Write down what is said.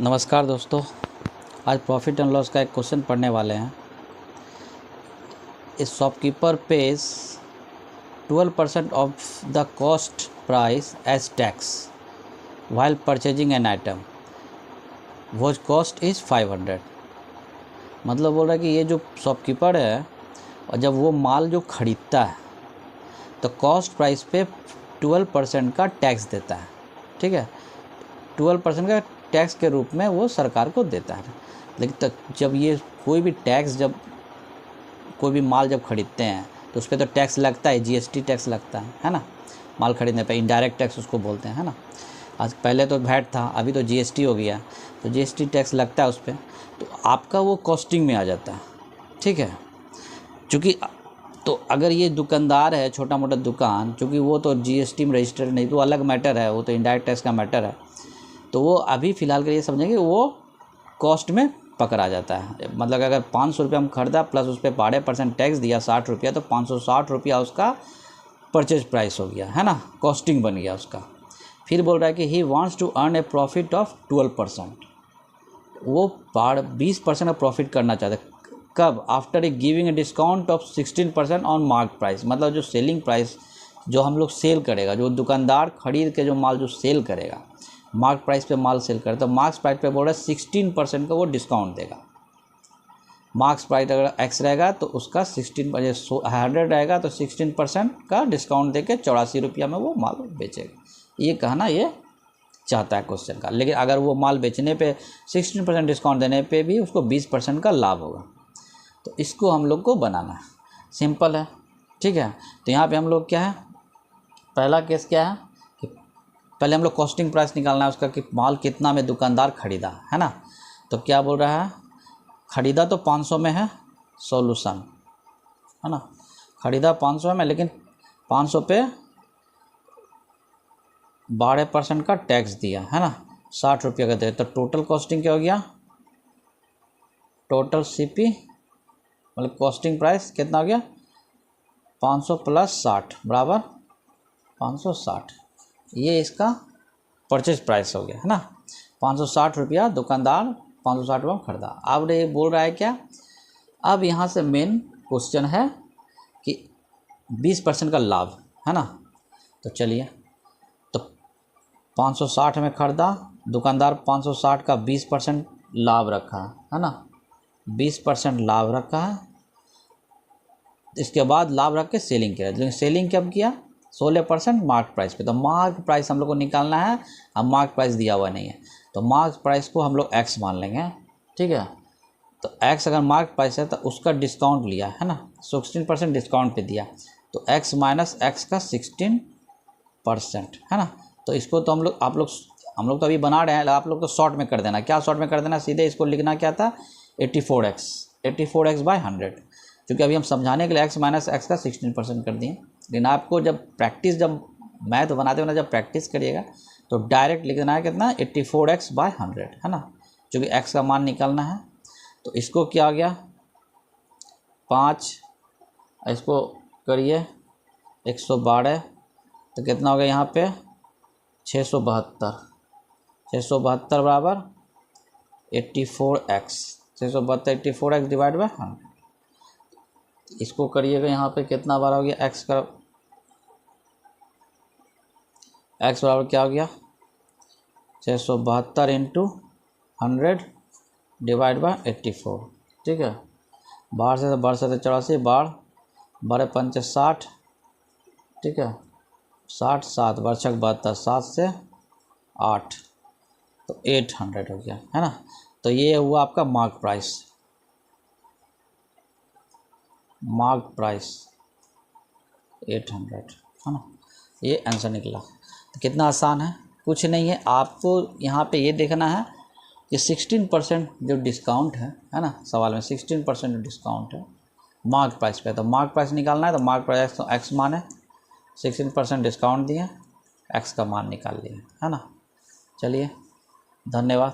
नमस्कार दोस्तों, आज प्रॉफिट एंड लॉस का एक क्वेश्चन पढ़ने वाले हैं। A shopkeeper pays 12% of the cost price as tax while purchasing an item whose cost is 500। मतलब बोल रहा है कि ये जो शॉपकीपर है और जब वो माल जो ख़रीदता है तो कॉस्ट प्राइस पे 12% का टैक्स देता है। ठीक है, 12% का टैक्स के रूप में वो सरकार को देता है। लेकिन तक जब ये कोई भी टैक्स, जब कोई भी माल जब खरीदते हैं तो उस पर तो टैक्स लगता है, जीएसटी टैक्स लगता है ना। माल खरीदने पे इनडायरेक्ट टैक्स उसको बोलते हैं, है ना। आज पहले तो वैट था, अभी तो जीएसटी हो गया, तो जीएसटी टैक्स लगता है उस पर, तो आपका वो कॉस्टिंग में आ जाता है। ठीक है, चूँकि तो अगर ये दुकानदार है, छोटा मोटा दुकान, चूँकि वो तो जीएसटी में रजिस्टर्ड नहीं, तो अलग मैटर है, वो तो इनडायरेक्ट टैक्स का मैटर है, तो वो अभी फ़िलहाल के लिए समझेंगे वो कॉस्ट में पकड़ा जाता है। मतलब अगर 500 रुपये हम खरीदा प्लस उस पर 12% टैक्स दिया 60 रुपया, तो 560 रुपया उसका परचेज प्राइस हो गया, है ना, कॉस्टिंग बन गया उसका। फिर बोल रहा है कि he wants to earn a profit of 12%। वो 20% का प्रॉफिट करना चाहता है। कब? After a giving a discount of 16% on mark price. मतलब जो सेलिंग प्राइस जो हम लोग सेल करेगा, जो दुकानदार खरीद के जो माल जो सेल करेगा, मार्क प्राइस पे माल सेल करे, तो मार्क्स प्राइस पे बोल रहा है 16% का वो डिस्काउंट देगा। मार्क्स प्राइस अगर एक्स रहेगा तो उसका 100 रहेगा तो 16% का डिस्काउंट देके 84 रुपया में वो माल बेचेगा। ये कहना ये चाहता है क्वेश्चन का। लेकिन अगर वो माल बेचने पे 16% डिस्काउंट देने पे भी उसको 20% का लाभ होगा। तो इसको हम लोग को बनाना है, सिंपल है। ठीक है, तो यहाँ पे हम लोग क्या है, पहला केस क्या है कि पहले हम लोग कॉस्टिंग प्राइस निकालना है उसका कि माल कितना में दुकानदार ख़रीदा, है ना। तो क्या बोल रहा है, ख़रीदा तो 500 में है, सॉल्यूशन, है ना। ख़रीदा 500 में, लेकिन 500 पे 12% का टैक्स दिया, है ना, 60 रुपये का दे। तो टोटल कॉस्टिंग क्या हो गया, टोटल सीपी मतलब कॉस्टिंग प्राइस कितना हो गया, 500 प्लस 60 बराबर 560। ये इसका परचेज प्राइस हो गया, है ना। 560 रुपया दुकानदार 560 रुपये में खरीदा। अब ये बोल रहा है क्या, अब यहाँ से मेन क्वेश्चन है कि 20% का लाभ, है ना। तो चलिए, तो 560 में खरीदा, दुकानदार 560 का 20% लाभ रखा है ना, 20% लाभ रखा है। इसके बाद लाभ रख के सेलिंग किया, लेकिन सेलिंग कब किया, 16% मार्क प्राइस पे। तो मार्क प्राइस हम लोग को निकालना है, अब मार्क प्राइस दिया हुआ नहीं है, तो मार्क प्राइस को हम लोग एक्स मान लेंगे। ठीक है, तो एक्स अगर मार्क प्राइस है तो उसका डिस्काउंट लिया, है ना, 16% डिस्काउंट पे दिया, तो एक्स माइनस एक्स का 16%, है ना। तो इसको तो हम लोग तो अभी बना रहे हैं, आप लोग तो शॉर्ट में कर देना। क्या शॉर्ट में कर देना, सीधे इसको लिखना क्या था, 84x बाय 100, क्योंकि अभी हम समझाने के लिए एक्स माइनस एक्स का 16% कर दिए। लेकिन आपको जब मैथ बनाते हुए जब प्रैक्टिस करिएगा तो डायरेक्ट लिख देना है कितना, 84x बाय 100, है ना, क्योंकि एक्स का मान निकालना है। तो इसको क्या आ गया 5, इसको करिए 112, तो कितना हो गया यहाँ पे 672 बराबर 84x, 672 डिवाइड बाय 100। इसको करिएगा यहाँ पे कितना बार हो गया, एक्स बराबर क्या हो गया 672 इंटू 100 डिवाइड बाय 84। ठीक है, बाहर से 84, बारह 5 60, ठीक है, 60 7 बार 6 72, 7 से 8, तो 800 हो गया, है ना। तो ये हुआ आपका मार्क प्राइस 800, है ना। ये आंसर निकला। तो कितना आसान है, कुछ नहीं है। आपको यहाँ पे ये देखना है कि 16% जो डिस्काउंट है ना, सवाल में 16% डिस्काउंट है मार्क प्राइस पे। तो मार्क प्राइस निकालना है, तो मार्क प्राइस तो एक्स मान है, 16% डिस्काउंट दिया, एक्स का मान निकाल लिया, है ना। चलिए, धन्यवाद।